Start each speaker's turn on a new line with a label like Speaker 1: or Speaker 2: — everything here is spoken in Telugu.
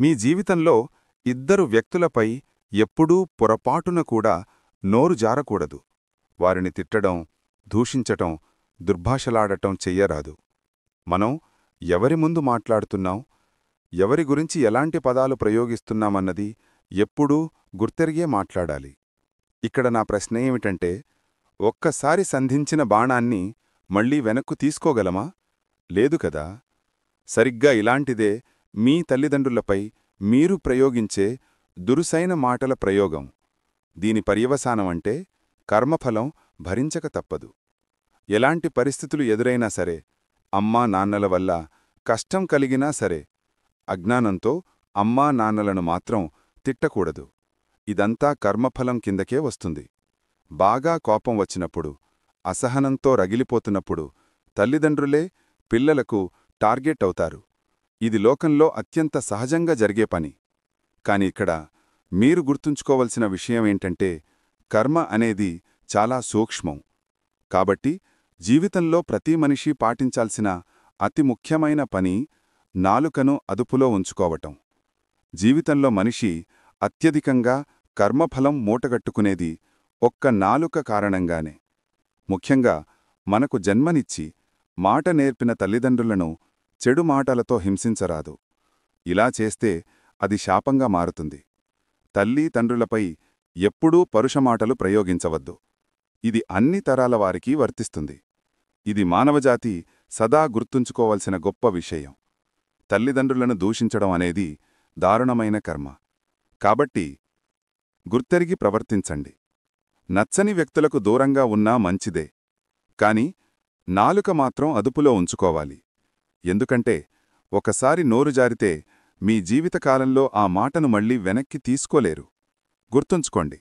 Speaker 1: మీ జీవితంలో ఇద్దరు వ్యక్తులపై ఎప్పుడూ పొరపాటున కూడా నోరు జారకూడదు. వారిని తిట్టడం, దూషించటం, దుర్భాషలాడటం చెయ్యరాదు. మనం ఎవరి ముందు మాట్లాడుతున్నాం, ఎవరి గురించి ఎలాంటి పదాలు ప్రయోగిస్తున్నామన్నది ఎప్పుడూ గుర్తెరిగే మాట్లాడాలి. ఇక్కడ నా ప్రశ్న ఏమిటంటే, ఒక్కసారి సంధించిన బాణాన్ని మళ్లీ వెనక్కు తీసుకోగలమా? లేదు కదా. సరిగ్గా ఇలాంటిదే మీ తల్లిదండ్రులపై మీరు ప్రయోగించే దురుసైన మాటల ప్రయోగం. దీని పర్యవసానమంటే కర్మఫలం భరించక తప్పదు. ఎలాంటి పరిస్థితులు ఎదురైనా సరే, అమ్మా నాన్నల వల్ల కష్టం కలిగినా సరే, అజ్ఞానంతో అమ్మా నాన్నలను మాత్రం తిట్టకూడదు. ఇదంతా కర్మఫలం కిందకే వస్తుంది. బాగా కోపం వచ్చినప్పుడు, అసహనంతో రగిలిపోతున్నప్పుడు తల్లిదండ్రులే పిల్లలకు టార్గెట్ అవుతారు. ఇది లోకంలో అత్యంత సహజంగా జరిగే పని. కాని ఇక్కడ మీరు గుర్తుంచుకోవలసిన విషయమేంటంటే, కర్మ అనేది చాలా సూక్ష్మం. కాబట్టి జీవితంలో ప్రతి మనిషి పాటించాల్సిన అతి ముఖ్యమైన పని నాలుకను అదుపులో ఉంచుకోవటం. జీవితంలో మనిషి అత్యధికంగా కర్మఫలం మూటగట్టుకునేది ఒక్క నాలుక కారణంగానే. ముఖ్యంగా మనకు జన్మనిచ్చి మాట నేర్పిన తల్లిదండ్రులను చెడు మాటలతో హింసించరాదు. ఇలా చేస్తే అది శాపంగా మారుతుంది. తల్లి తండ్రులపై ఎప్పుడూ పరుషమాటలు ప్రయోగించవద్దు. ఇది అన్ని తరాల వారికి వర్తిస్తుంది. ఇది మానవజాతి సదా గుర్తుంచుకోవలసిన గొప్ప విషయం. తల్లిదండ్రులను దూషించడం అనేది దారుణమైన కర్మ. కాబట్టి గుర్తెరిగి ప్రవర్తించండి. నచ్చని వ్యక్తులకు దూరంగా ఉన్నా మంచిదే. కాని నాలుక మాత్రం అదుపులో ఉంచుకోవాలి. ఎందుకంటే ఒకసారి నోరు జారితే మీ జీవితకాలంలో ఆ మాటను మళ్లీ వెనక్కి తీసుకోలేరు. గుర్తుంచుకోండి.